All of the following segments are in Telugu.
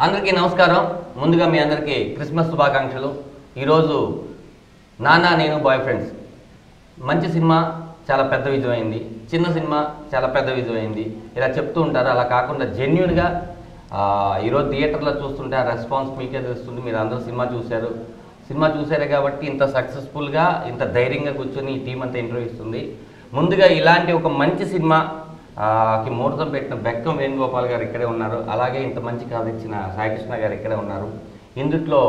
అందరికీ నమస్కారం. ముందుగా మీ అందరికీ క్రిస్మస్ శుభాకాంక్షలు. ఈరోజు నానా నేను బాయ్ ఫ్రెండ్స్ మంచి సినిమా చాలా పెద్ద విజయమైంది, చిన్న సినిమా చాలా పెద్ద విజయమైంది, ఇలా చెప్తూ ఉంటారు. అలా కాకుండా జెన్యూన్గా ఈరోజు థియేటర్లో చూస్తుంటే ఆ రెస్పాన్స్ మీకే తెలుస్తుంది. మీరు అందరూ సినిమా చూసారే కాబట్టి ఇంత సక్సెస్ఫుల్గా ఇంత ధైర్యంగా కూర్చొని ఈ టీం అంతా ఇంటర్వ్యూ ఇస్తుంది. ముందుగా ఇలాంటి ఒక మంచి సినిమా కి ముహూర్తం పెట్టిన బెక్కం వేణుగోపాల్ గారు ఇక్కడే ఉన్నారు. అలాగే ఇంత మంచి కథ ఇచ్చిన సాయికృష్ణ గారు ఇక్కడే ఉన్నారు. ఇందుట్లో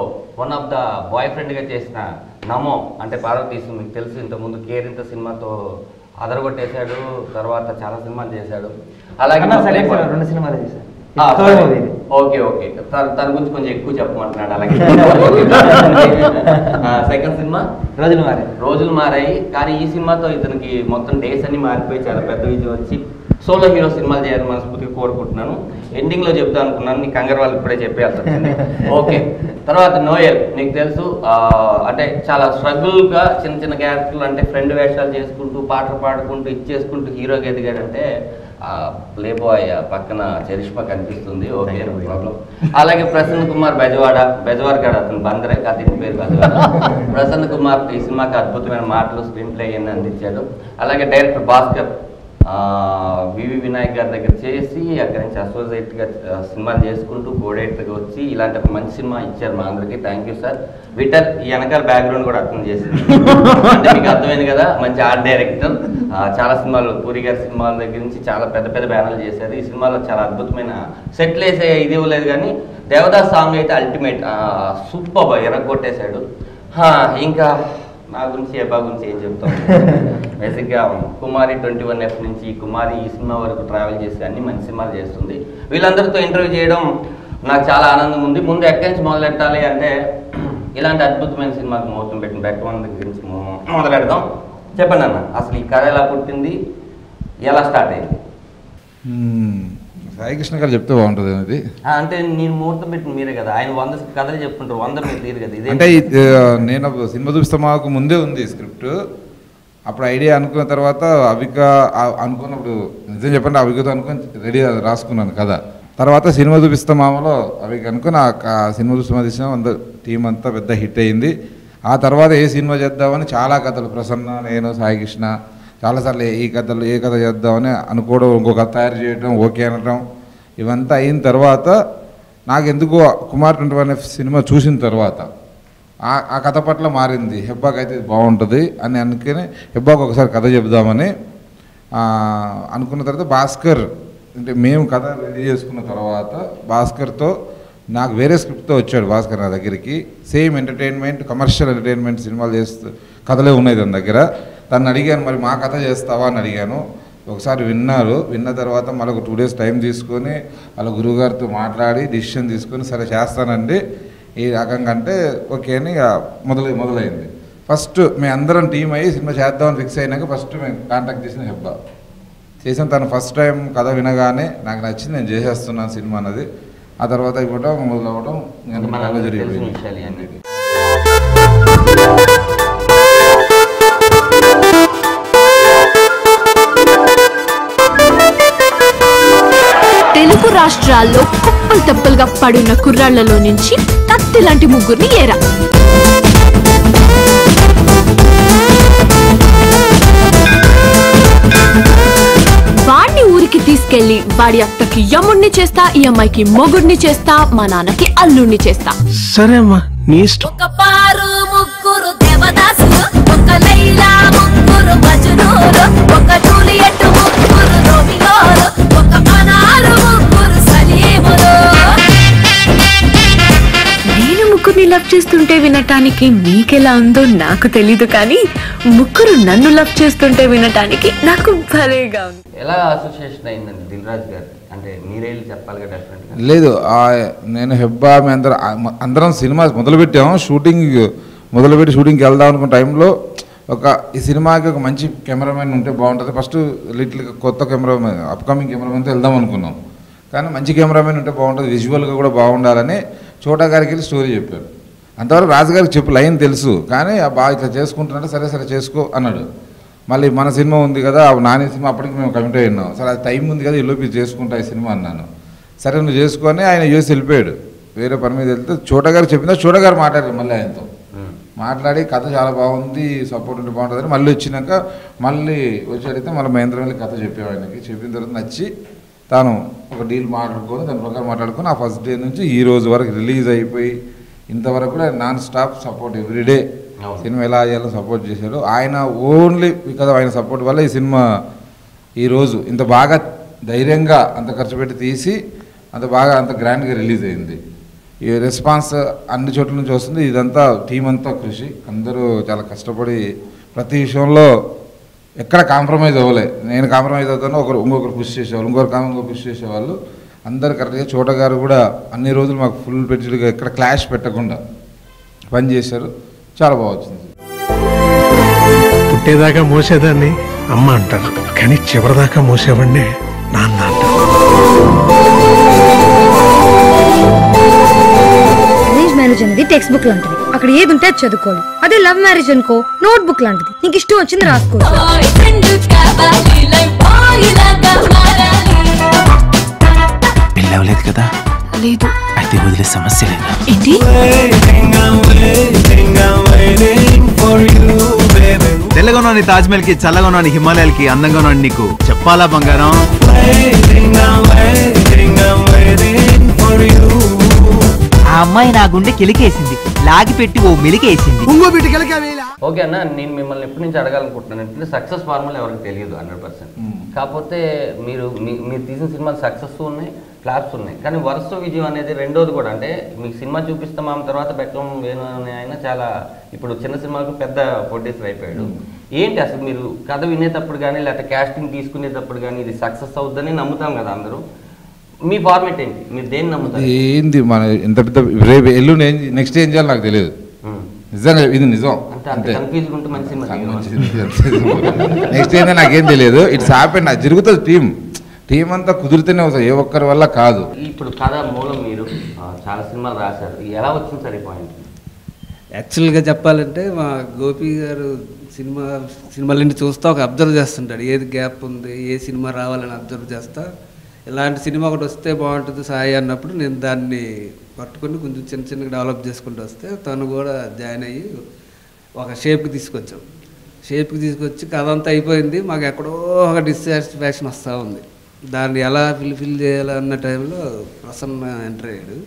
వన్ ఆఫ్ ద బాయ్ ఫ్రెండ్గా చేసిన నమో అంటే పార్వతీసు, మీకు తెలుసు, ఇంతకుముందు కేరింత సినిమాతో అదరగొట్టేశాడు, తర్వాత చాలా సినిమాలు చేశాడు. అలాగే 2 సినిమాలు చేశాడు. ఓకే తన గురించి కొంచెం ఎక్కువ చెప్పమంటున్నాడు. అలాగే సెకండ్ సినిమా రోజులు మారాయి. కానీ ఈ సినిమాతో ఇతనికి మొత్తం డేస్ అన్ని మారిపోయి చాలా పెద్ద విజయం వచ్చి సోలో హీరో సినిమాలు చేయాలని మనస్ఫూర్తిగా కోరుకుంటున్నాను. ఎండింగ్లో చెప్తా అనుకున్నాను, నీకు కంగారు వాళ్ళు ఇప్పుడే చెప్పేయాల్సి. ఓకే, తర్వాత నోయల్, నీకు తెలుసు, అంటే చాలా స్ట్రగుల్గా చిన్న చిన్న క్యారెక్టర్లు, అంటే ఫ్రెండ్ వేషాలు చేసుకుంటూ పాటలు పాడుకుంటూ ఇచ్చేసుకుంటూ హీరోకి ఎదిగాడంటే ప్లే బాయ్ పక్కన చరిష్మా కనిపిస్తుంది. Okay, problem. అలాగే ప్రసన్న కుమార్ బెజవార్ కాడ, అతను బందరే కాదు, ఇంటి పేరు బెజవాడ. ప్రసన్న కుమార్ ఈ సినిమాకి అద్భుతమైన మాటలు, స్క్రీన్ ప్లే అన్ని అందించాడు. అలాగే డైరెక్టర్ భాస్కర్ వివి వినాయక్ గారి దగ్గర చేసి అక్కడి నుంచి అసోసియేట్గా సినిమాలు చేసుకుంటూ కోడేట్గా వచ్చి ఇలాంటి ఒక మంచి సినిమా ఇచ్చారు మా అందరికీ. Thank you sir. విటర్ ఈ వెనకాల బ్యాక్గ్రౌండ్ కూడా అర్థం చేసింది అంటే మీకు అర్థమైంది కదా. మంచి ఆర్ట్ డైరెక్టర్, చాలా సినిమాలు, పూరి గారి సినిమాల దగ్గర నుంచి చాలా పెద్ద పెద్ద బ్యానర్లు చేశారు. ఈ సినిమాలో చాలా అద్భుతమైన సెట్లు వేసే ఇది ఇవ్వలేదు, కానీ దేవదాస్ సాంగ్ అయితే అల్టిమేట్ సూపర్ ఎరగొట్టేశాడు. ఇంకా నా గురించి ఎబ్బా గురించి ఏం చెప్తాం. బేసిక్గా కుమారి 21F నుంచి కుమారి ఈ సినిమా వరకు ట్రావెల్ చేసి అన్ని మంచి సినిమాలు చేస్తుంది. వీళ్ళందరితో ఇంటర్వ్యూ చేయడం నాకు చాలా ఆనందం ఉంది. ముందు ఎక్కడి నుంచి మొదలెట్టాలి అంటే, ఇలాంటి అద్భుతమైన సినిమాకి ముహూర్తం పెట్టిన బెక్కవన్ దగ్గర నుంచి మొదలెడదాం. చెప్పండి అన్న, అసలు ఈ కథ ఎలా పుట్టింది, ఎలా స్టార్ట్ అయింది? సాయికృష్ణ గారు చెప్తే బాగుంటుంది అనేది. అంటే నేను ముహూర్తం పెట్టిన మీరే కదా, ఆయన 100 కథలు చెప్పుకుంటారు, 100 మీరు తీరు కదా. అంటే నేను సినిమా చూపిస్తా మాకు ముందే ఉంది స్క్రిప్ట్. అప్పుడు ఐడియా అనుకున్న తర్వాత అవిక అనుకున్నప్పుడు నిజం చెప్పండి, అవికతో అనుకుని రెడీ రాసుకున్నాను కదా. తర్వాత సినిమా చూపిస్తా మామలో అవిక అనుకుని ఆ సినిమా చూపిస్తా తీసిన టీం అంతా పెద్ద హిట్ అయింది. ఆ తర్వాత ఏ సినిమా చేద్దామని చాలా కథలు, ప్రసన్న, నేను, సాయికృష్ణ చాలాసార్లు ఏ కథ చేద్దామని అనుకోవడం, ఇంకో కథ తయారు చేయడం, ఓకే అనడం, ఇవంతా అయిన తర్వాత నాకు ఎందుకో కుమార్ 21F సినిమా చూసిన తర్వాత ఆ కథ పట్ల మారింది. హెబ్బాకి అయితే బాగుంటుంది అని అనుకుని హెబ్బాకి ఒకసారి కథ చెబుదామని అనుకున్న తర్వాత భాస్కర్, అంటే మేము కథ రెడీ చేసుకున్న తర్వాత భాస్కర్తో నాకు వేరే స్క్రిప్ట్తో వచ్చాడు భాస్కర్ నా దగ్గరికి. సేమ్ ఎంటర్టైన్మెంట్, కమర్షియల్ ఎంటర్టైన్మెంట్ సినిమాలు చేస్తూ కథలే ఉన్నాయి తన దగ్గర. తను అడిగాను, మరి మా కథ చేస్తావా అని అడిగాను. ఒకసారి విన్న తర్వాత మళ్ళీ ఒక 2 days టైం తీసుకొని వాళ్ళ గురువుగారితో మాట్లాడి డిసిషన్ తీసుకొని సరే చేస్తానండి ఈ రకంగా అంటే ఓకే అని మొదలైంది. ఫస్ట్ మేము అందరం టీం అయ్యి సినిమా చేద్దామని ఫిక్స్ అయినాక ఫస్ట్ మేము కాంటాక్ట్ చేసిన హెబ్బా చేసాం. తను ఫస్ట్ టైం కథ వినగానే నాకు నచ్చింది, నేను చేసేస్తున్నాను సినిమా అన్నది. ఆ తర్వాత ఇవ్వడం మొదలవ్వడం జరిగింది. తెలుగు రాష్ట్రాల్లో కుప్పలు తెప్పలుగా పడిన కుర్రాళ్లలో నుంచి కత్తి లాంటి ముగ్గురిని ఏరా. వాడిని ఊరికి తీసుకెళ్లి వాడి అత్తకి యముడిని చేస్తా, ఈ అమ్మాయికి మొగుడిని చేస్తా, మా నాన్నకి అల్లుడిని చేస్తా. సరే అమ్మా, నీ ఇష్టం. ఒక పారు ముగ్గురు దేవదాసులు, ఒక లైలా ముగ్గురు మజ్నూరు, ఒక జూలియట్ ముగ్గురు రోమియోలు, ఒక అనారు ముగ్గురు సలీములు. నేను ముగ్గురిని లవ్ చేస్తుంటే వినటానికి మీకెలా ఉందో నాకు తెలీదు, కానీ ముగ్గురు నన్ను లవ్ చేస్తుంటే వినటానికి నాకు భలేగా ఉంది. ఎలా అసోసియేషన్ అయిందండి దిల్ రాజు గారు? అంటే మీరే చెప్పాలి కదా. డెఫినెట్గా లేదు, నేను హెబ్బా మీ అందరం సినిమా మొదలుపెట్టాము. షూటింగ్కి వెళ్దాం అనుకున్న టైంలో ఈ సినిమాకి ఒక మంచి కెమెరామెన్ ఉంటే బాగుంటుంది. ఫస్ట్ లిటిల్గా కొత్త కెమెరామెన్, అప్కమింగ్ కెమెరామెన్తో వెళ్దాం అనుకున్నాం. కానీ మంచి కెమెరామెన్ ఉంటే బాగుంటుంది, విజువల్గా కూడా బాగుండాలని చోటా గారికి వెళ్ళి స్టోరీ చెప్పారు. అంతవరకు రాజుగారికి చెప్పు లైన్ తెలుసు, కానీ బాగా ఇట్లా చేసుకుంటున్నట్టు సరే చేసుకో అన్నాడు. మళ్ళీ మన సినిమా ఉంది కదా, నాని సినిమా అప్పటికి మేము కమిట్ అయినాం. సరే అది టైం ఉంది కదా, ఈలోపు చేసుకుంటా ఈ సినిమా అన్నాను. సరే నువ్వు చేసుకొని ఆయన యూఎస్ వెళ్ళిపోయాడు. వేరే పని మీద వెళ్తే చోటగారు చెప్పిందా చోటగారు మాట్లాడారు మళ్ళీ ఆయనతో మాట్లాడి కథ చాలా బాగుంది సపోర్ట్ ఉంటే బాగుంటుందని మళ్ళీ వచ్చినాక మళ్ళీ వచ్చి అడిగితే మళ్ళీ మహేంద్ర వెళ్ళి కథ చెప్పేవాడు ఆయనకి చెప్పిన తర్వాత నచ్చి తాను ఒక డీల్ మాట్లాడుకొని దాని ప్రకారం మాట్లాడుకొని ఆ ఫస్ట్ డే నుంచి ఈ రోజు వరకు రిలీజ్ అయిపోయి ఇంతవరకు కూడా non stop support everyday cinema ఎలా చేయాలో సపోర్ట్ చేశాడు ఆయన ఓన్లీ బికాజ్ ఆయన సపోర్ట్ వల్ల ఈ సినిమా ఈరోజు ఇంత బాగా ధైర్యంగా అంత ఖర్చు పెట్టి తీసి అంత బాగా అంత గ్రాండ్గా రిలీజ్ అయింది ఈ రెస్పాన్స్ అన్ని చోట్ల నుంచి వస్తుంది ఇదంతా టీం అంతా కృషి అందరూ చాలా కష్టపడి ప్రతి విషయంలో ఎక్కడ కాంప్రమైజ్ అవ్వలే నేను కాంప్రమైజ్ అవుతాను ఇంకొకరు పుష్ చేసేవాళ్ళు ఇంకొకరు పుష్ చేసేవాళ్ళు అందరు కరెక్ట్గా చోటగారు కూడా అన్ని రోజులు మాకు ఫుల్ పెంచుడుగా ఎక్కడ క్లాష్ పెట్టకుండా పని చేశారు చాలా బాగా వచ్చింది పుట్టేదాకా మోసేదాన్ని అమ్మ అంటారు కానీ చివరిదాకా మోసేవాడిని నాన్న అంటారు. అరేంజ్ మ్యారేజ్ అనేది టెక్స్ట్ బుక్ లాంటిది, అక్కడ ఏది ఉంటే అది చదువుకోవాలి. అదే లవ్ మ్యారేజ్ అనుకో నోట్ బుక్ లాంటిది, నీకు ఇష్టం వచ్చింది రాసుకో. పెళ్ళవలేదు కదా? లేదు. అయితే వదిలే సమస్య లేదా? ఏంటి? తెల్లగా ఉన్నాను తాజ్మహల్ కి, చల్లగా ఉన్నాను హిమాలయాలకి, అందంగా ఉన్నాను నీకు చెప్పాలా బంగారం? ఆ అమ్మాయి నా గుండె కిలికేసింది, లాగి పెట్టి ఓ మెలికేసింది. ఓకే అన్న, నేను మిమ్మల్ని ఎప్పటి నుంచి అడగాలనుకుంటున్నాను అంటే సక్సెస్ ఫార్ములా ఎవరికి తెలియదు 100%. కాకపోతే మీరు తీసిన సినిమాలు సక్సెస్ ఉన్నాయి, ఫ్లాప్స్ ఉన్నాయి, కానీ వరుస విజయం అనేది రెండోది కూడా. అంటే మీకు సినిమా చూపిస్తాం తర్వాత బెక్కం వేణు ఆయన చాలా ఇప్పుడు చిన్న సినిమాకు పెద్ద ప్రొడ్యూసర్ అయిపోయాడు. ఏంటి అసలు మీరు కథ వినేటప్పుడు కానీ లేకపోతే క్యాస్టింగ్ తీసుకునేటప్పుడు కానీ ఇది సక్సెస్ అవుతుందని నమ్ముతాం కదా అందరూ, మీ ఫార్మేట్ ఏంటి? మీరు దేన్ని నమ్ముతారు? ఏంది మన ఇంత పెద్ద రేపు ఎల్లు నెక్స్ట్ ఏం చేయాలి నాకు తెలియదు, నిజంగా ఇది నిజం. నెక్స్ట్ ఏంటో నాకేం తెలియదు, ఇట్స్ హ్యాపెన్, నాకు జరుగుతుంది. టీం అంతా కుదిరితేనే అవుతుంది, ఏ ఒక్కరి వల్ల కాదు. ఇప్పుడు కథ మూలం మీరు చాలా సినిమాలు రాశారు, ఎలా వచ్చింది సార్ ఈ పాయింట్? యాక్చువల్గా చెప్పాలంటే మా గోపి గారు సినిమాలన్నీ చూస్తా ఒక అబ్జర్వ్ చేస్తుంటాడు, ఏది గ్యాప్ ఉంది, ఏ సినిమా రావాలని అబ్జర్వ్ చేస్తా. ఇలాంటి సినిమా ఒకటి వస్తే బాగుంటుంది సాయి అన్నప్పుడు నేను దాన్ని పట్టుకొని కొంచెం చిన్నగా డెవలప్ చేసుకుంటూ వస్తే తను కూడా జాయిన్ అయ్యి ఒక షేప్కి తీసుకొచ్చి కథ అంతా అయిపోయింది. మాకు ఎక్కడో ఒక డిస్సాటిస్ఫాక్షన్ వస్తూ ఉంది, దాన్ని ఎలా ఫిల్ చేయాలన్న టైంలో ప్రసన్న ఎంటర్ అయ్యాడు.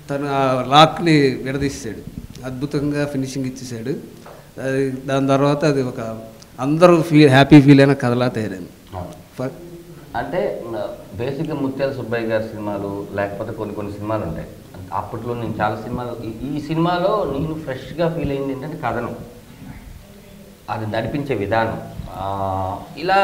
తను ఆ లాక్ని విడదీసాడు, అద్భుతంగా ఫినిషింగ్ ఇచ్చేసాడు. అది దాని తర్వాత అది ఒక అందరూ హ్యాపీ ఫీల్ అయిన కథలా తయారైంది. అంటే బేసిక్గా ముత్యాల సుబ్బయ్య గారి సినిమాలు లేకపోతే కొన్ని సినిమాలు ఉంటాయి, అప్పట్లో నేను చాలా సినిమాలు ఈ సినిమాలో నేను ఫ్రెష్గా ఫీల్ అయింది ఏంటంటే కథనం, అది నడిపించే విధానం. ఇలా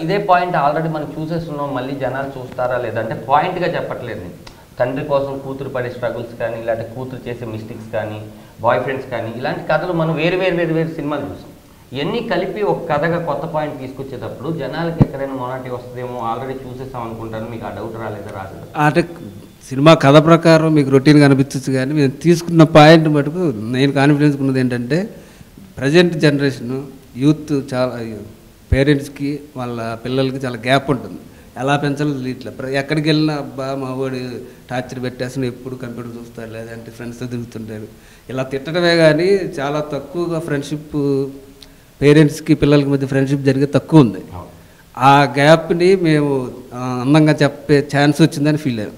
ఇదే పాయింట్ ఆల్రెడీ మనం చూసేస్తున్నాం, మళ్ళీ జనాలు చూస్తారా లేదంటే పాయింట్గా చెప్పట్లేదు నేను. తండ్రి కోసం కూతురు పడే స్ట్రగుల్స్ కానీ లేకపోతే కూతురు చేసే మిస్టేక్స్ కానీ బాయ్ ఫ్రెండ్స్ కానీ ఇలాంటి కథలు మనం వేరు సినిమాలు చూసాం. ఇవన్నీ కలిపి ఒక కథగా కొత్త పాయింట్ తీసుకొచ్చేటప్పుడు జనాలకి ఎక్కడైనా మొనాటి వస్తుందేమో, ఆల్రెడీ చూసేసాం అనుకుంటాను. మీకు ఆ డౌట్ రాలేదా? అంటే సినిమా కథ ప్రకారం మీకు రొటీన్గా అనిపించచ్చు, కానీ మేము తీసుకున్న పాయింట్ మటుకు నేను కాన్ఫిడెన్స్ ఉన్నది ఏంటంటే ప్రజెంట్ జనరేషన్ యూత్ చాలా పేరెంట్స్కి వాళ్ళ పిల్లలకి చాలా గ్యాప్ ఉంటుంది, ఎలా పెంచాలి ఇట్లా. ఎక్కడికి వెళ్ళినా అబ్బా మా వాడు టార్చర్ పెట్టేసిన ఎప్పుడు కంప్యూటర్ చూస్తాడు లేదంటే ఫ్రెండ్స్తో తిరుగుతుంటాడు, ఇలా తిట్టడమే కానీ చాలా తక్కువగా ఫ్రెండ్షిప్ పేరెంట్స్కి పిల్లలకి మధ్య ఫ్రెండ్షిప్ జరిగే తక్కువ ఉంది. ఆ గ్యాప్ని మేము అందంగా చెప్పే ఛాన్స్ వచ్చిందని ఫీల్ అయ్యాం.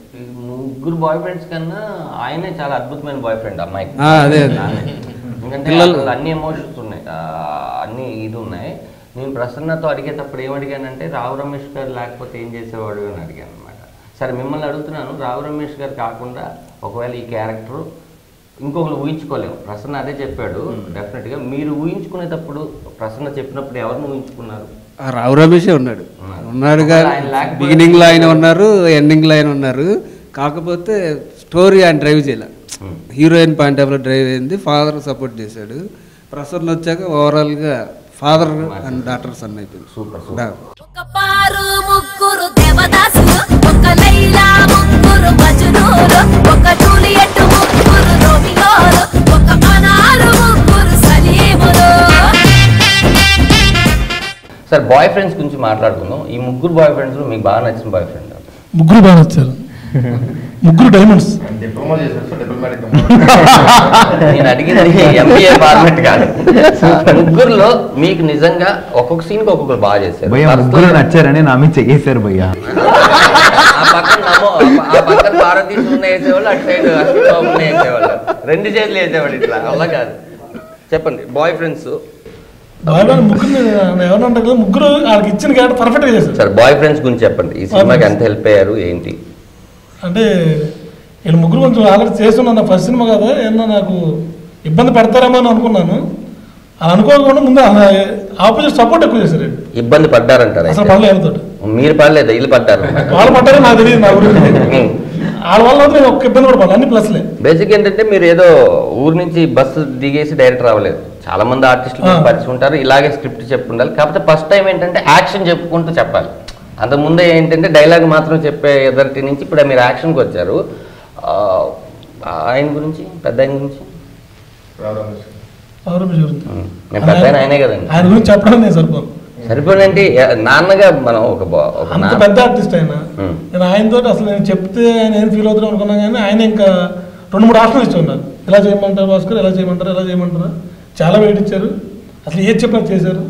ముగ్గురు బాయ్ ఫ్రెండ్స్ కన్నా ఆయనే చాలా అద్భుతమైన బాయ్ ఫ్రెండ్ అమ్మాయికి. అదే ఎందుకంటే పిల్లలు అన్ని ఎమోషన్స్ ఉన్నాయి, అన్ని ఇది ఉన్నాయి. నేను ప్రసన్నతో అడిగేటప్పుడు ఏమడిగానంటే రావు రమేష్ గారు లేకపోతే ఏం చేసేవాడు అని అడిగాను అనమాట. సరే మిమ్మల్ని అడుగుతున్నాను, రావు రమేష్ గారు కాకుండా ఒకవేళ ఈ క్యారెక్టర్ ఇంకొకరు ఊహించుకోలేము, ప్రసన్న అదే చెప్పాడు. డెఫినెట్గా మీరు ఊహించుకునేటప్పుడు ప్రసన్న చెప్పినప్పుడు ఎవరిని ఊహించుకున్నారు? రావు రమేషే ఉన్నాడు కానీ బిగినింగ్లో ఆయన ఉన్నారు, ఎండింగ్లో ఆయన ఉన్నారు. కాకపోతే స్టోరీ ఆయన డ్రైవ్ చేయలే, హీరోయిన్ పాయింట్ ఆఫ్ లో డ్రైవ్ అయింది, ఫాదర్ సపోర్ట్ చేశాడు. ప్రసన్న వచ్చాక ఓవరాల్గా ఫాదర్ అండ్ డాటర్ సన్ అయిపోయింది. సూపర్. ఒక పారు ముగ్గురు దేవదాసులు, ఒక లైలా ముగ్గురు మజ్నూలు, ఒక జూలియట్ ముగ్గురు రోమియోలు, ఒక అనారు ముగ్గురు సలీములు. సార్ బాయ్ ఫ్రెండ్స్ గురించి మాట్లాడుకుందాం. ఈ ముగ్గురు బాయ్ ఫ్రెండ్స్ మీకు బాగా నచ్చిన బాయ్ ఫ్రెండ్? ముగ్గురు బాగా నచ్చారు, ముగ్గురు డైమండ్స్. నేను అడిగింది ఎంబీఏ ఫార్మాట్ కాదు. ముగ్గురులో మీకు నిజంగా ఒక్కొక్క సీన్కి ఒక్కొక్కరు బాగా చేశారు. ముగ్గురు నచ్చారని నా మీద చేశారు భయ్య. ఆ పక్కన భారతీయ ఉన్న వేసేవాళ్ళు, అటు సైడ్ అశ్విన్ వేసేవాళ్ళు, 2 చేతులు వేసేవాళ్ళు. ఇట్లా అలా కాదు. చెప్పండి బాయ్ ఫ్రెండ్స్. ముగ్గురు వాళ్ళకి ఇచ్చిన క్యారెక్టర్ పర్ఫెక్ట్ గా చేశారు. సార్ బాయ్ ఫ్రెండ్స్ గురించి చెప్పండి. ఈ సినిమాకి ఎంత హెల్ప్ అయ్యారు ఏంటి? అంటే వీళ్ళు ముగ్గురు కొంచెం ఆల్రెడీ చేస్తున్నాను. ఫస్ట్ సినిమా కదా, ఏమన్నా నాకు ఇబ్బంది పెడతారేమో అని అనుకున్నాను. అలా అనుకోకుండా ముందు ఆపోజిట్ సపోర్ట్ ఎక్కువ చేశారు. ఇబ్బంది పడ్డారంటారు? అసలు పడలేదు. మీరు పడలేదు, వీళ్ళు పడ్డారు. వాళ్ళు పడ్డారో నాకు తెలియదు. నా గురించి వాళ్ళ వల్ల నేను ఒక్క ఇబ్బంది కూడా పడలేదు. అన్ని ప్లస్లే. బేసిక్ ఏంటంటే మీరు ఏదో ఊరు నుంచి బస్సు దిగేసి డైరెక్ట్ రావలేదు. చాలా మంది ఆర్టిస్టులు పరిచయం ఉంటారు, ఇలాగే స్క్రిప్ట్ చెప్పుండాలి. కాకపోతే ఫస్ట్ టైం ఏంటంటే యాక్షన్ చెప్పుకుంటూ చెప్పాలి. అంతకుముందే ఏంటంటే డైలాగ్ మాత్రం చెప్పే ఎదరిటి నుంచి ఇప్పుడు మీరు యాక్షన్కి వచ్చారు. ఆయన గురించి, పెద్ద ఆయన గురించి పెద్ద ఆయనే కదండి. ఆయన గురించి చెప్పడం నేను సరిపోనండి. నాన్నగా మనం ఒక పెద్ద ఆర్టిస్ట్ ఆయన. నేను ఆయనతో అసలు నేను చెప్తే ఆయన ఏం ఫీల్ అవుతాడు అనుకున్నాను. కానీ ఆయన ఇంకా 2-3 ఆప్షన్లు ఇచ్చి ఉన్నారు. ఎలా చేయమంటారు భాస్కర్, ఎలా చేయమంటారు, ఎలా చేయమంటారా, చాలా వెయిట్ ఇచ్చారు. అసలు ఏది చెప్పినా చేశారు.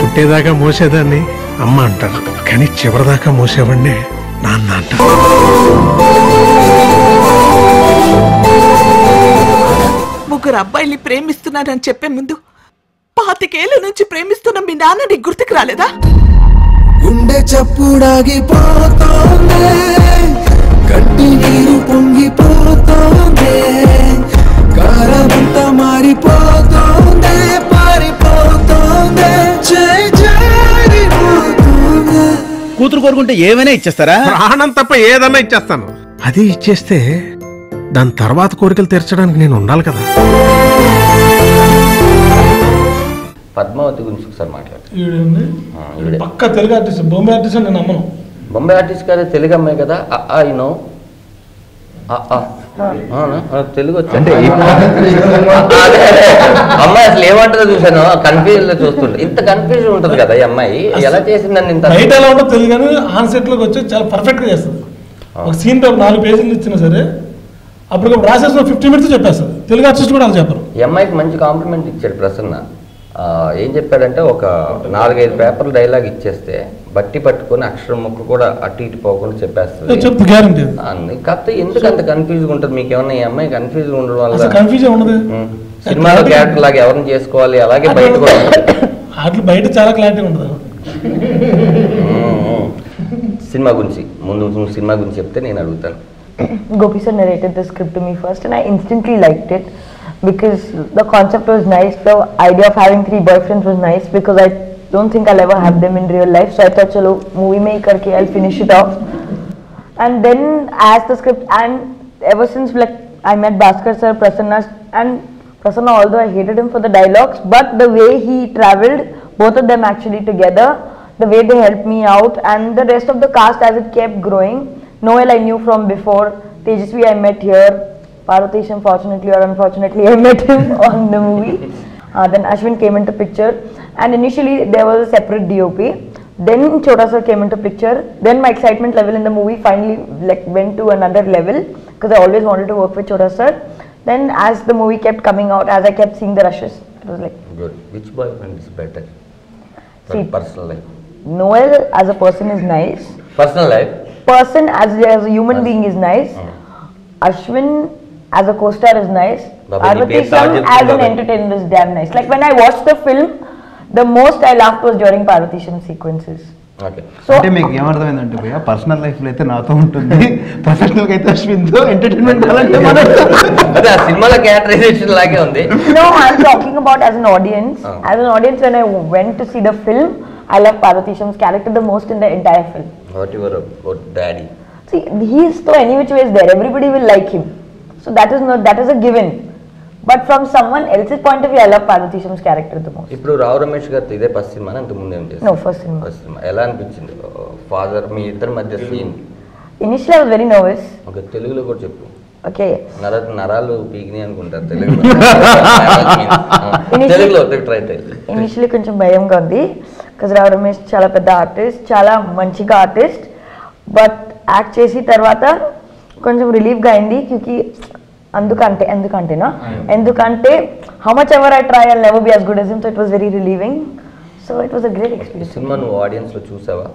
పుట్టేదాకా మోసేదాన్ని అమ్మ అంటారు, కానీ చివరిదాకా మోసేవాడిని నాన్న అంటారు. ముగ్గురు అబ్బాయిల్ని ప్రేమిస్తున్నానని చెప్పే ముందు 25 ఏళ్ల నుంచి ప్రేమిస్తున్న మీ నాన్న నీకు గుర్తుకు రాలేదా? గుండె చప్పుడాగిపోతోంది, కట్టి నీరు పొంగిపోతోంది, కారమంతా మారిపోతోంది, పారిపోతోంది, కూతురు కోరుకుంటే ఏమైనా ఇచ్చేస్తారా? ప్రాణం తప్ప ఏదన్నా ఇచ్చేస్తాను. అది ఇచ్చేస్తే దాని తర్వాత కోరికలు తీర్చడానికి నేను ఉండాలి కదా. పద్మావతి గురించి ఒకసారి మాట్లాడు. పక్క తెలుగు ఆర్టిస్ట్, బొంబే ఆర్టిస్ట్ నేను నమ్మను. బొంబే ఆర్టిస్ట్ కదా, తెలుగు అమ్మాయి కదా. యూనో తెలుగు వచ్చి అమ్మాయి అసలు ఏమంటుందో చూసాను, కన్ఫ్యూజన్ లో చూస్తుంటే. ఇంత కన్ఫ్యూజన్ ఉంటుంది కదా ఈ అమ్మాయి, ఎలా చేసిందని. ఇంత బయట ఎలా ఉంటుందో తెలుగు కానీ ఆన్ సెట్ లోకి వచ్చి చాలా పర్ఫెక్ట్ గా చేస్తుంది. ఒక సీన్ 4 పేజీలు ఇచ్చినా సరే అప్పుడు రాసేసిన 50 minutes చెప్పేస్తుంది. తెలుగు ఆర్టిస్ట్ కూడా అలా చెప్పరు. ఈ అమ్మాయికి మంచి కాంప్లిమెంట్ ఇచ్చాడు ప్రసన్న. ఏం చెప్పాడంటే ఒక 4-5 పేపర్లు డైలాగ్ ఇచ్చేస్తే బట్టి పట్టుకొని అక్షరం ముక్క కూడా అటు ఇటు పోకుండా చెప్పేస్తుంది. కాకపోతే ఎందుకు అంత కన్ఫ్యూజ్గా ఉంటుంది? మీకు ఏమన్నా ఈ అమ్మాయి కన్ఫ్యూజ్ ఉండడం వల్ల సినిమాలో క్యారెక్టర్ లాగా ఎవరిని చేసుకోవాలి, అలాగే బయట కూడా బయట చాలా క్లారిటీ ఉంటుంది. సినిమా గురించి ముందు సినిమా గురించి చెప్తే నేను అడుగుతాను. Gopi sir narrated the script to me first and I instantly liked it because the concept was nice. The idea of having 3 boyfriends was nice because I don't think I'll ever have them in real life. So I thought, chalo, movie mein karke I'll finish it off. And then as the script, and ever since like I met Bhaskar sir, Prasanna, and Prasanna, although I hated him for the dialogues, but the way he travelled, both of them actually together, the way they helped me out, and the rest of the cast as it kept growing. Noel I knew from before, Tejasvi I met here, Parvatisham fortunately or unfortunately I met him on the movie. Then Ashwin came into picture, and initially there was a separate DOP. Then Chota sir came into picture. Then my excitement level in the movie finally like went to another level because I always wanted to work with Chota sir. Then as the movie kept coming out, as I kept seeing the rushes, it was like good. Which boyfriend is better? See, personal life. Noel as a person is nice. Personal life. Person as a human being is nice. Ashwin as a co-star is nice. Parvatisham as an entertainer is damn nice. Like when I watched the film, the most I laughed was during Parvatisham sequences. Okay. So అంటే మీకు ఏమర్థమైందంటే భయ్య, పర్సనల్ లైఫ్ లో అయితే నాతో ఉంటుంది, ప్రొఫెషనల్ గా అయితే అశ్విన్ తో ఎంటర్టైన్మెంట్ అలాంటి అదే ఆ సినిమాల క్యారెక్టరైజేషన్ లాగే ఉంది. No, I'm talking about as an audience. As an audience, when I went to see the film, I love Parvatisham's character the most in the entire film. What your daddy? See, he is so any which way is there. Everybody will like him. So that is a given. But from someone else's point of view, I love Parvatisham's character the most. ఇప్పుడు రావు రమేష్ గారితో ఇదే ఫస్ట్ సినిమా అంత ముందు ఏం చేశారు? No, first cinema. First cinema. ఎలా అనిపించింది ఫాదర్ మీ ఇద్దరి మధ్య scene? Initially I was very nervous. Okay, తెలుగులో కూడా చెప్పు. Okay. నరాలు పీకిని అనుకుంటారు తెలుగులో. తెలుగులో ట్రై చేయండి. Initially కొంచెం భయంగా ఉంది because రావు రమేష్ చాలా పెద్ద ఆర్టిస్ట్, చాలా మంచిగా ఆర్టిస్ట్. బట్ యాక్ట్ చేసి తర్వాత కొంచెం రిలీఫ్గా అయింది క్యూకి ఎందుకంటే how much ever I try I never be as good as him, so it was very relieving, so it was a great experience. Cinema నువ్వు ఆడియన్స్ లో చూసావా?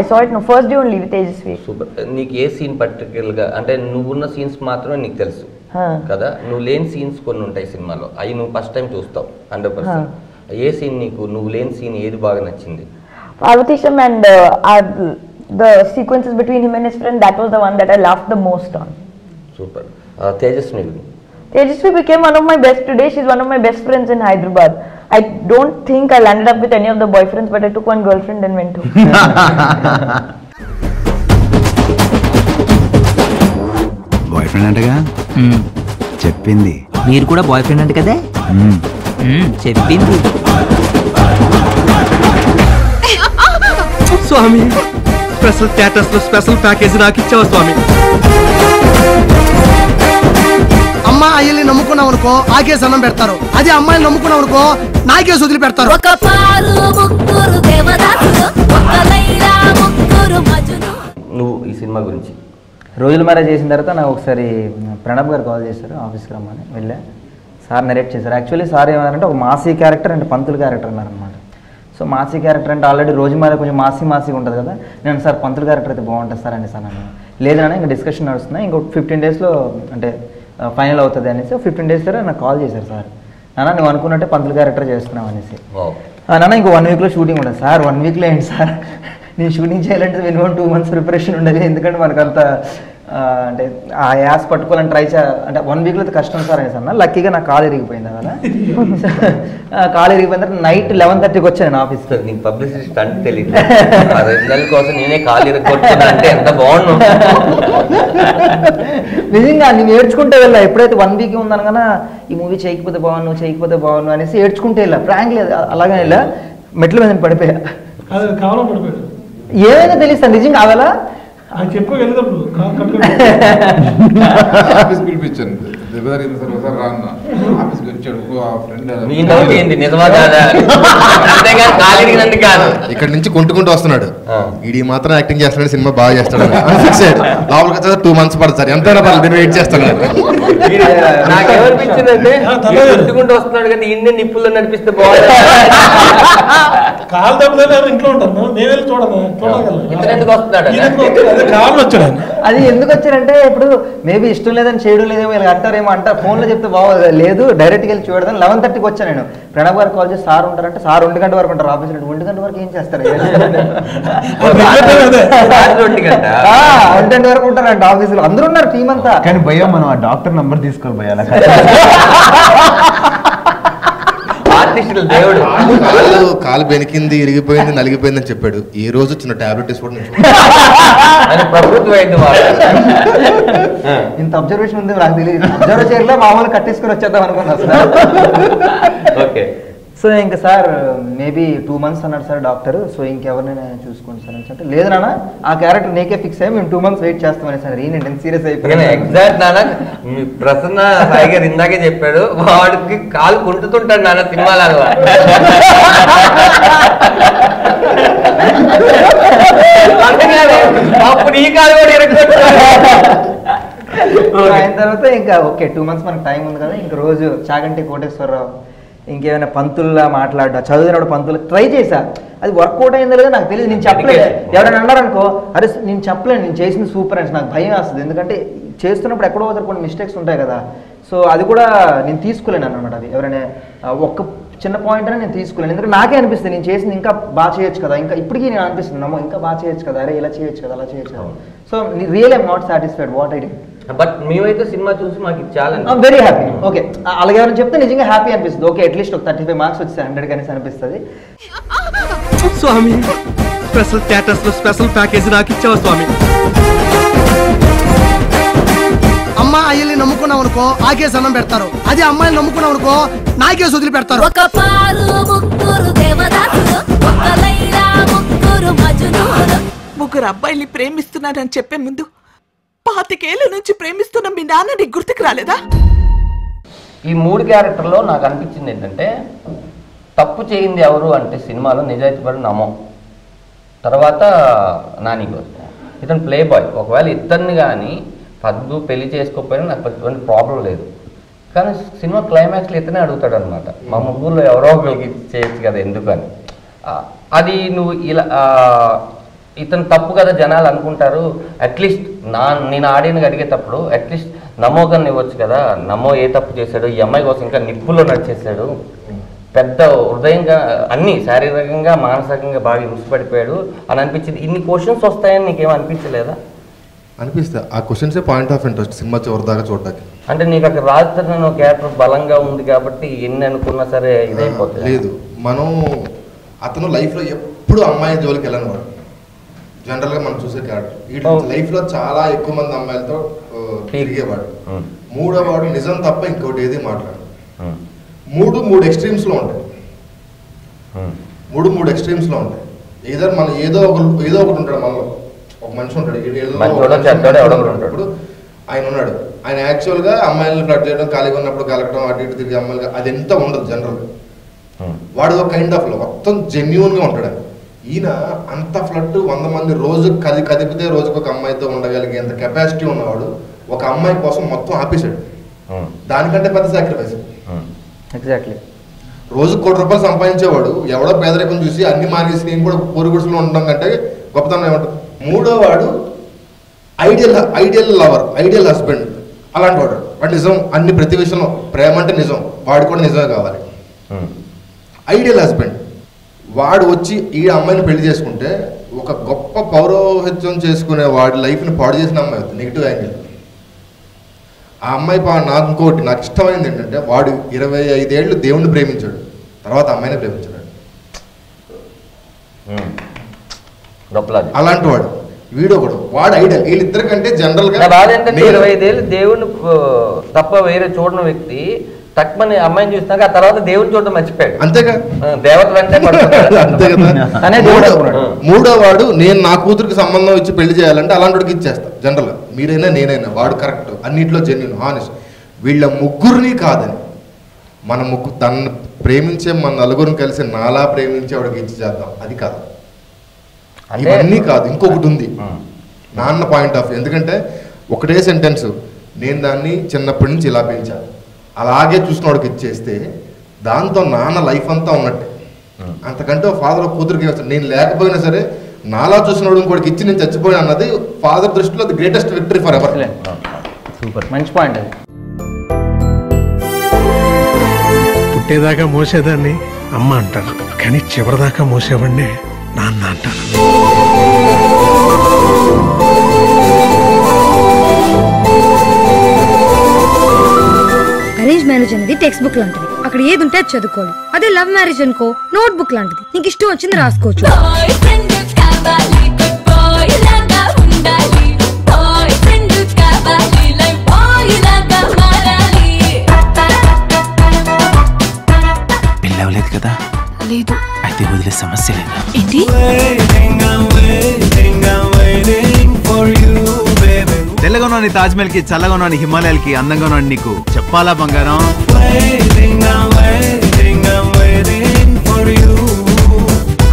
I saw it no first day only with Tejasvi. Super. నీకు ఏ సీన్ పర్టికులర్ గా, అంటే నువ్వున్న సీన్స్ మాత్రమే నీకు తెలుసు కదా, నువ్వు లేని సీన్స్ కొన్ని ఉంటాయి సినిమాలో, అవి నువ్వు ఫస్ట్ టైం చూస్తావు 100%. ఏ సీన్ నీకు నువ్వు లేని సీన్ ఏది బాగా నచ్చింది? Parvatisham and the sequences between him and his friend, that was the one that I laughed the most on. Super. Tejasvi became one of my best today. She's one of my best friends in Hyderabad. I don't think I landed up with any of the boyfriends, but I took one girlfriend and went to. Boyfriend అంటగా చెప్పింది. మీరు కూడా బాయ్ ఫ్రెండ్ అంటే కదా? చెప్పింది. స్వామి, స్పెషల్ స్టేటస్ లో స్పెషల్ ప్యాకేజ్ నాకు ఇచ్చావు స్వామి. అమ్మాయిల్ని నమ్ముకున్నావు అనుకో ఆకేసి అన్నం పెడతారు, అదే అమ్మాయిని నమ్ముకున్నావు అనుకో నాకేసి వదిలి పెడతారు. నువ్వు ఈ సినిమా గురించి రోజుల మ్యారేజ్ చేసిన తర్వాత నాకు ఒకసారి ప్రణబ్ గారు కాల్ చేశారు, ఆఫీస్కి రమ్మని వెళ్ళా. సార్ నరేట్ చేశారు. యాక్చువల్లీ సార్ ఏమన్నారంటే ఒక Masih character and Pantulu character అన్నారనమాట. సో మాసీ క్యారెక్టర్ అంటే ఆల్రెడీ రోజు మీద కొంచెం మాసీగా ఉంటుంది కదా. నేను సార్ పంతులు క్యారెక్టర్ అయితే బాగుంటుంది సార్ అని సార్ నేను లేదన్నా, ఇంకా డిస్కషన్ నడుస్తున్నాయి, ఇంకో 15 daysలో అంటే ఫైనల్ అవుతుంది అనేసి 15 days సరే నాకు కాల్ చేశారు సార్. నాన్న నువ్వు అనుకున్నట్టే పంతులు క్యారెక్టర్ చేస్తున్నాం అనేసి. నాన్న ఇంకో 1 weekలో షూటింగ్ ఉంటుంది సార్. 1 weekలో ఏంటి సార్, నేను షూటింగ్ చేయాలంటే మినిమం 2 months ప్రిపరేషన్ ఉండాలి, ఎందుకంటే మనకంత అంటే ఆ యాస్ పట్టుకోవాలని ట్రై అంటే 1 weekలో అయితే కష్టం సార్ అనేసి అన్న. లక్కీగా నాకు కాలు ఇరిగిపోయింది కదా. కాలు ఇరిగిపోయిన తర్వాత నైట్ 11:30కి వచ్చాను నేను ఆఫీస్కి. నీకు పబ్లిసిటీ అంటే తెలియదు, 2 నెలల కోసం నేనే కాలు ఇరగొట్టుకున్నా అంటే ఎంత బాగుండు. నిజంగా నేను ఏడ్చుకుంటే వెళ్ళా. ఎప్పుడైతే 1 week ఉందని కదా ఈ మూవీ చేయకపోతే బాగున్నాను అనేసి ఏడ్చుకుంటే వెళ్ళా. ఫ్రాంక్ లేదు అలాగే వెళ్ళా, మెట్ల మీద పడిపోయా. ఏమైనా తెలుస్తా నిజంగా అవేలా ఆఫీస్ పిలిపించాను, ఇక్కడ నుంచి కొంటుకుంటూ వస్తున్నాడు, ఇది మాత్రం యాక్టింగ్ చేస్తున్నాడు, సినిమా బాగా చేస్తాడు ఫిక్స్ అయ్యాడు. లోపలికి వచ్చేది 2 months పడతారు, ఎంతైనా పర్లేదు వెయిట్ చేస్తాడు. నాకేమనిపించిందంటే కొట్టుకుంటూ వస్తున్నాడు కానీ ఇన్ని నిప్పుల్లో నడిపిస్తే బాగుంది. కాలు దెబ్బ ఇంట్లో ఉంటాను, నేను వెళ్ళి చూడను ఎందుకు వస్తున్నాడు కాలు వచ్చాడు. అది ఎందుకు వచ్చారంటే ఇప్పుడు మేబీ ఇష్టం లేదని చేయడం లేదేమో ఇలా అంటారేమో అంటారు, ఫోన్లో చెప్తే బాగోదు, లేదు డైరెక్ట్గా వెళ్ళి చూడదాం. 11:30కి వచ్చాను నేను. ప్రణబ్ గారు కాల్ చేసి సార్ ఉంటారంటే సార్ 1 గంట వరకు ఉంటారు ఆఫీస్. 1 గంట వరకు ఏం చేస్తారు? 1 గంట వరకు ఉంటారంట ఆఫీసులో, అందరూ ఉన్నారు టీం అంతా. కానీ భయ్యా మనం ఆ డాక్టర్ నంబర్ తీసుకోవాలి భయ్యా. దేవుడు కాలు బెనికింది, ఇరిగిపోయింది, నలిగిపోయింది అని చెప్పాడు. ఈ రోజు చిన్న టాబ్లెట్ తీసుకోవడం ఇంత అబ్జర్వేషన్ ఉంది నాకు తెలియదు. అబ్జర్వ్ చేయలో మామూలు కట్టేసుకొని వచ్చేద్దాం అనుకున్నా సార్. ఓకే. సో ఇంకా సార్ మేబీ 2 months అన్నాడు సార్ డాక్టర్. సో ఇంకెవరినైనా చూసుకోండి సార్ అంటే, లేదు నాన్న ఆ క్యారెక్టర్ నీకే ఫిక్స్ అయ్యి మేము 2 months వెయిట్ చేస్తామని సార్. నేను సీరియస్ అయిపోయాను. ఎగ్జాక్ట్ నాన్న, ప్రసన్న సాయి గారు ఇందాకే చెప్పాడు, వాడికి కాలు కుంటుతుంటాడు నాన్న సినిమాలాగా. అప్పుడు ఈ కాలు కూడా అయిన తర్వాత ఇంకా ఓకే 2 months మనకు టైం ఉంది కదా, ఇంక రోజు చాగంటి కోటేశ్వరరావు ఇంకేమైనా పంతుల్లా మాట్లాడడం, చదివినప్పుడు పంతులు ట్రై చేశా. అది వర్కౌట్ అయిందో లేదో నాకు తెలియదు, నేను చెప్పలేదు. ఎవరైనా అన్నారనుకో అరే నేను చెప్పలేను, నేను చేసింది సూపర్ అని నాకు భయం వేస్తుంది. ఎందుకంటే చేస్తున్నప్పుడు ఎక్కడో ఒకసారి కొన్ని మిస్టేక్స్ ఉంటాయి కదా. సో అది కూడా నేను తీసుకోలేను అన్నమాట. అది ఎవరైనా ఒక్క చిన్న పాయింట్ అని నేను తీసుకోలేను, ఎందుకంటే నాకే అనిపిస్తుంది నేను చేసింది ఇంకా బాగా చేయొచ్చు కదా, ఇంకా ఇప్పటికీ నేను అనిపిస్తుంది నమ్మో ఇంకా బాగా చేయొచ్చు కదా, అరే ఇలా చేయొచ్చు కదా, అలా చేయొచ్చు కదా. So real I'm not satisfied what I did. But మేమైతే సినిమా చూసి మాకు చాలా వెరీ హ్యాపీ. ఓకే అలాగే ఎవరైనా చెప్తే నిజంగా హ్యాపీ అనిపిస్తుంది. ఓకే అట్లీస్ట్ ఒక 35 marks వచ్చి 100 కనేసి అనిపిస్తుంది. స్వామి, స్పెషల్ స్టేటస్ లో స్పెషల్ ప్యాకేజ్ నాకు ఇచ్చావు స్వామి. అమ్మాయిల్ని నమ్ముకున్నావు అనుకో ఆకేసి అన్నం పెడతారు, అదే అమ్మాయిని నమ్ముకున్నావు అనుకో నాకేసి వదిలి పెడతారు. ముగ్గురు అబ్బాయిల్ని ప్రేమిస్తున్నానని చెప్పే ముందు 25 ఏళ్ల నుంచి ప్రేమిస్తున్న మీ నాన్న నీకు గుర్తుకు రాలేదా? ఈ 3 క్యారెక్టర్లో నాకు అనిపించింది ఏంటంటే, తప్పు చేయింది ఎవరు అంటే సినిమాలో నిజాయితీ పడి నమ్మం, తర్వాత నాని గారు, ఇతను ప్లే బాయ్. ఒకవేళ ఇతన్ని కానీ పద్దు పెళ్లి చేసుకోకపోయినా నాకు ఎటువంటి ప్రాబ్లం లేదు. కానీ సినిమా క్లైమాక్స్లో ఇతనే అడుగుతాడు అనమాట, మా ముగ్గురులో ఎవరో ఒకరికి చేయొచ్చు కదా ఎందుకని. అది నువ్వు ఇలా ఇతను తప్పు కదా జనాలు అనుకుంటారు. అట్లీస్ట్ నేను ఆడియన్గా అడిగేటప్పుడు అట్లీస్ట్ నమోగాన్ని ఇవ్వచ్చు కదా, నమో ఏ తప్పు చేశాడు, ఈ అమ్మాయి కోసం ఇంకా నిప్పుల్లో నడిచేసాడు, పెద్ద హృదయంగా అన్ని శారీరకంగా మానసికంగా బాగా హింసపడిపోయాడు అని అనిపించింది. ఇన్ని క్వశ్చన్స్ వస్తాయని నీకేం అనిపించలేదా? అనిపిస్తా. ఆ క్వశ్చన్సే పాయింట్ ఆఫ్ ఇంట్రెస్ట్ సినిమా చివరి దాకా చూడడానికి. అంటే నీకు అక్కడ రాజధాని క్యారెక్టర్ బలంగా ఉంది కాబట్టి ఎన్ని అనుకున్నా సరే ఇదైపోతుంది. లేదు, మనం అతను లైఫ్లో ఎప్పుడు అమ్మాయి జోలికి వెళ్ళను వాడు. జనరల్గా మనం చూసే క్యారెక్టర్ లైఫ్లో చాలా ఎక్కువ మంది అమ్మాయిలతో తిరిగేవాడు. మూడో వాడు నిజం తప్ప ఇంకోటి ఏది మాట్లాడు. మూడు ఎక్స్ట్రీమ్స్లో ఉంటాయి. మూడు ఎక్స్ట్రీమ్స్లో ఉంటాయి. ఏదో మన ఏదో ఒకటి ఉంటాడు మనలో. ఒక మనిషి ఉంటాడు, ఇప్పుడు ఆయన ఉన్నాడు. ఆయన యాక్చువల్గా అమ్మాయిలను ఫ్లడ్ చేయడం, ఖాళీగా ఉన్నప్పుడు కలగడం, అటు ఇటు తిరిగి అమ్మాయిలుగా అది ఎంత ఉండదు జనరల్గా. వాడు ఒక కైండ్ ఆఫ్ మొత్తం జెన్యూన్గా ఉంటాడు. ఈయన అంత ఫ్లడ్ 100 మంది రోజు కదిపితే రోజుకు ఒక అమ్మాయితో ఉండగలిగేంత కెపాసిటీ ఉన్నవాడు ఒక అమ్మాయి కోసం మొత్తం ఆపేశాడు. దానికంటే పెద్ద సాక్రిఫైస్. ఎగ్జాక్ట్లీ. రోజు ₹1 సంపాదించేవాడు ఎవడో పేదరికం చూసి అన్ని మానేసి నేను కూడా పొరుగుడుసులో ఉండడం కంటే గొప్పతనం ఏమంటారు. మూడో వాడు ఐడియల్ లవర్, ఐడియల్ హస్బెండ్, అలాంటి వాడు. వాడు నిజం అన్ని ప్రతి విషయంలో ప్రేమ అంటే నిజం, వాడు కూడా నిజమే కావాలి. ఐడియల్ హస్బెండ్ వాడు వచ్చి ఈ అమ్మాయిని పెళ్లి చేసుకుంటే ఒక గొప్ప పౌరోహిత్యం చేసుకునే వాడి లైఫ్ని పాడు చేసిన అమ్మాయి అవుతుంది. Negative angle. ఆ అమ్మాయి నాకు ఇష్టమైంది ఏంటంటే వాడు 25 ఏళ్ళు దేవుణ్ణి ప్రేమించాడు, తర్వాత అమ్మాయిని ప్రేమించాడు. అలాంటి వాడు వీడొకడు. వాడు ఐడియల్. వీళ్ళిద్దరికంటే జనరల్ గా 25 ఏళ్ళు దేవుణ్ణి తప్ప వేరే చూడని వ్యక్తి తక్కువని అమ్మాయిని చూసినాక ఆ తర్వాత దేవుని చూడడం మర్చిపోయాడు. అంతేగా, దేవత వెంటే అంతే కదా. మూడో వాడు నేను నా కూతురికి సంబంధం ఇచ్చి పెళ్లి చేయాలంటే అలాంటి వాడికి ఇచ్చేస్తా. జనరల్గా మీరైనా నేనైనా వాడు కరెక్ట్, అన్నింటిలో జెన్యూన్, హానెస్ట్. వీళ్ళ ముగ్గురిని కాదని మన తను ప్రేమించే మన నలుగురిని కలిసి నాలా ప్రేమించే వాడికి ఇచ్చి చేద్దాం, అది కాదు. ఇవన్నీ కాదు, ఇంకొకటి ఉంది నాన్న పాయింట్ ఆఫ్ వ్యూ. ఎందుకంటే ఒకటే సెంటెన్స్, నేను దాన్ని చిన్నప్పటి నుంచి ఇలా పెంచాను, అలాగే చూసిన వాడికి ఇచ్చేస్తే దాంతో నాన్న లైఫ్ అంతా ఉన్నట్టే. అంతకంటే ఫాదర్ కూతురికి వస్తాడు. నేను లేకపోయినా సరే నాలా చూసిన వాడు ఇంకోటికి ఇచ్చి నేను చచ్చిపోయాను అన్నది ఫాదర్ దృష్టిలో the greatest victory for ever. Super, మంచి పాయింట్ అది. పుట్టేదాకా మోసేదాన్ని అమ్మ అంటారు, కానీ చివరిదాకా మోసేవాడిని నాన్న అంటారు. అరేంజ్ మ్యారేజ్ అనేది టెక్స్ట్ బుక్ లాంటిది, అక్కడ ఏది ఉంటే అది చదువుకోవాలి. అదే లవ్ మ్యారేజ్ అనుకో నోట్ బుక్ లాంటిది, నీకు ఇష్టం వచ్చింది రాసుకోవచ్చు. పెళ్ళవలేదు కదా? లేదు. అయితే వదిలే సమస్య లేదా? ఏంటి? తెల్లగా ఉన్న తాజ్మహల్ కి, చల్లగా ఉన్న హిమాలయాలకి, అందంగా ఉన్న నీకు చెప్పాలా బంగారం?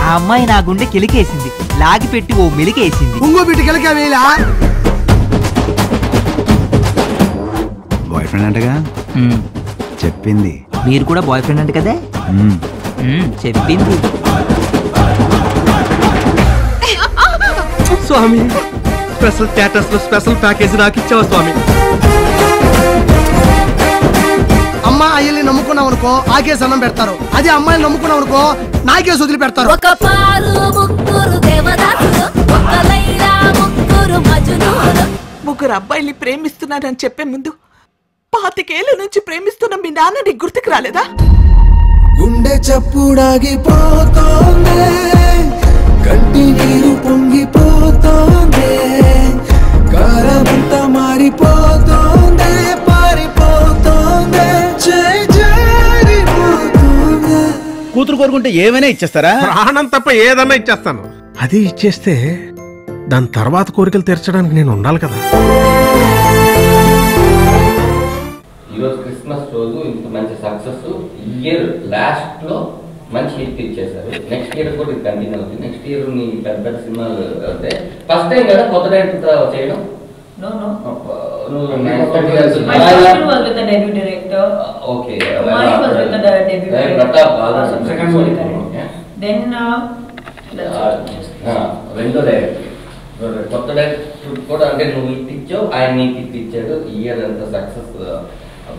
ఆ అమ్మాయి నా గుండె కిలికేసింది, లాగి పెట్టి ఓ మెలికేసింది. ఇంకో బిడ్డ కిలకేలా? బాయ్ ఫ్రెండ్ అంటగా చెప్పింది. మీరు కూడా బాయ్ ఫ్రెండ్ అంటే కదా? చెప్పింది. స్వామి, స్పెషల్ స్టేటస్ లో స్పెషల్ ప్యాకేజ్ నాకు ఇచ్చావా స్వామి? అమ్మ అయ్యల్ని నమ్ముకున్నాం అనుకో ఆకేసి అన్నం పెడతారు. అదే అమ్మాయిని నమ్ముకున్నాం అనుకో నాకేసి వదిలి పెడతారు. ఒక పారు ముగ్గురు దేవదాసులు, ఒక లైలా ముగ్గురు మజ్నూలు. ముగ్గురు అబ్బాయిల్ని ప్రేమిస్తున్నానని చెప్పే ముందు 25 ఏళ్ళ నుంచి ప్రేమిస్తున్న మీ నాన్న నీకు గుర్తుకు రాలేదా? గుండె చప్పుడాగిపోతోందే, కంటి నీరు పొంగిపోతోందే, కారమంతా మారిపోతోందే, పారిపోతోందే, జారిపోతోందే. కూతురు కోరుకుంటే ఏమైనా ఇచ్చేస్తారా? ప్రాణం తప్ప ఏదన్నా ఇచ్చేస్తాను. అది ఇచ్చేస్తే దాని తర్వాత కోరికలు తీర్చడానికి నేను ఉండాలి కదా. ఈరోజు క్రిస్మస్ రోజు ఇంత మంచి సక్సెస్, ఇయర్ లాస్ట్ లో మంచి హిట్ ఇచ్చేసారు. నెక్స్ట్ ఇయర్ కూడా ఇది కంటిన్యూ అవుతుంది. నెక్స్ట్ ఇయర్ మీ పెద్ద పెద్ద సినిమాలు అవుతాయి. ఫస్ట్ టైం కదా కొత్త డైరెక్టర్ చేయడం? No. నువ్వు My first film was with the debut director. Okay. Mine was with the debut director. Pratap Bala. Second one. Then రెండో డైరెక్టర్ కొత్త డైరెక్టర్ కూడా అంటే నువ్వు హిట్ ఇచ్చావు, ఆయన నీకు హిట్ ఇచ్చాడు. ఇయర్ అంతా సక్సెస్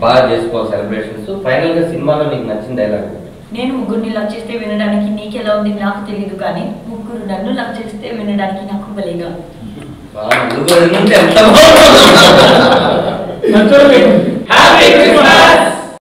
బాగా చేసుకోవాలి సెలబ్రేషన్స్. ఫైనల్ గా సినిమాలో నీకు నచ్చిన డైలాగ్? నేను ముగ్గురిని లవ్ చేస్తే వినడానికి నీకెలా ఉంది నాకు తెలియదు, కానీ ముగ్గురు నన్ను లవ్ చేస్తే వినడానికి నాకు బలిగా. Happy Christmas.